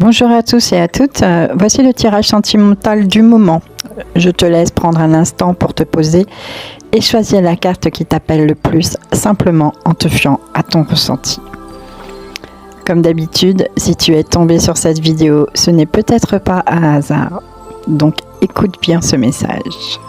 Bonjour à tous et à toutes, voici le tirage sentimental du moment. Je te laisse prendre un instant pour te poser et choisir la carte qui t'appelle le plus, simplement en te fiant à ton ressenti. Comme d'habitude, si tu es tombé sur cette vidéo, ce n'est peut-être pas un hasard, donc écoute bien ce message.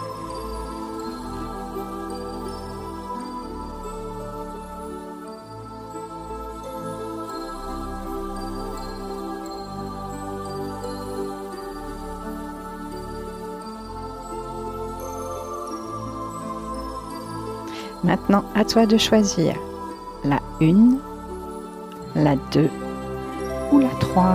Maintenant, à toi de choisir la 1, la 2 ou la 3.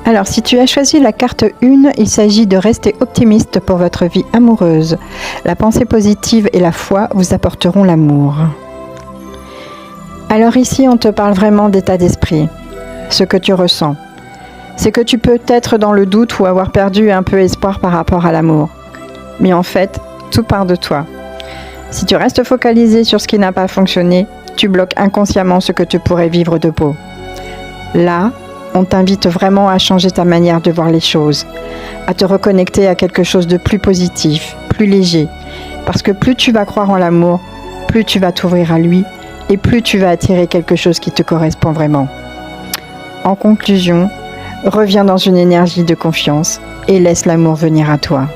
Alors, si tu as choisi la carte 1, il s'agit de rester optimiste pour votre vie amoureuse. La pensée positive et la foi vous apporteront l'amour. Alors ici, on te parle vraiment d'état d'esprit, ce que tu ressens. C'est que tu peux être dans le doute ou avoir perdu un peu espoir par rapport à l'amour. Mais en fait, tout part de toi. Si tu restes focalisé sur ce qui n'a pas fonctionné, tu bloques inconsciemment ce que tu pourrais vivre de beau. Là, on t'invite vraiment à changer ta manière de voir les choses, à te reconnecter à quelque chose de plus positif, plus léger. Parce que plus tu vas croire en l'amour, plus tu vas t'ouvrir à lui et plus tu vas attirer quelque chose qui te correspond vraiment. En conclusion, reviens dans une énergie de confiance et laisse l'amour venir à toi.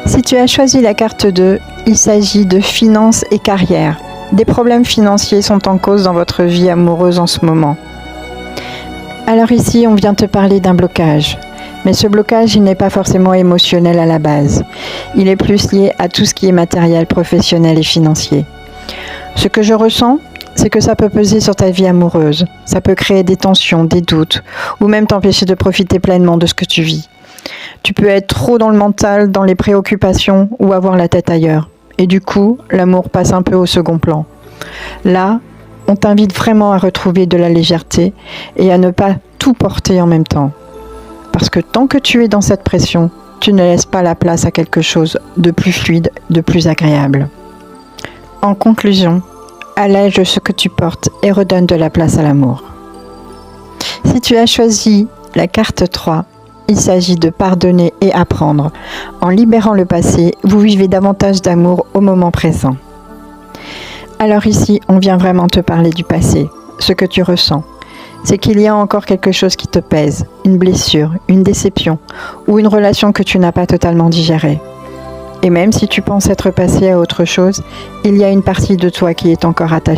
Si tu as choisi la carte 2, il s'agit de finances et carrière. Des problèmes financiers sont en cause dans votre vie amoureuse en ce moment. Alors ici, on vient te parler d'un blocage. Mais ce blocage, il n'est pas forcément émotionnel à la base. Il est plus lié à tout ce qui est matériel, professionnel et financier. Ce que je ressens, c'est que ça peut peser sur ta vie amoureuse. Ça peut créer des tensions, des doutes, ou même t'empêcher de profiter pleinement de ce que tu vis. Tu peux être trop dans le mental, dans les préoccupations ou avoir la tête ailleurs. Et du coup, l'amour passe un peu au second plan. Là, on t'invite vraiment à retrouver de la légèreté et à ne pas tout porter en même temps. Parce que tant que tu es dans cette pression, tu ne laisses pas la place à quelque chose de plus fluide, de plus agréable. En conclusion, allège ce que tu portes et redonne de la place à l'amour. Si tu as choisi la carte 3, il s'agit de pardonner et apprendre. En libérant le passé, vous vivez davantage d'amour au moment présent. Alors ici, on vient vraiment te parler du passé. Ce que tu ressens, c'est qu'il y a encore quelque chose qui te pèse, une blessure, une déception ou une relation que tu n'as pas totalement digérée. Et même si tu penses être passé à autre chose, il y a une partie de toi qui est encore attachée.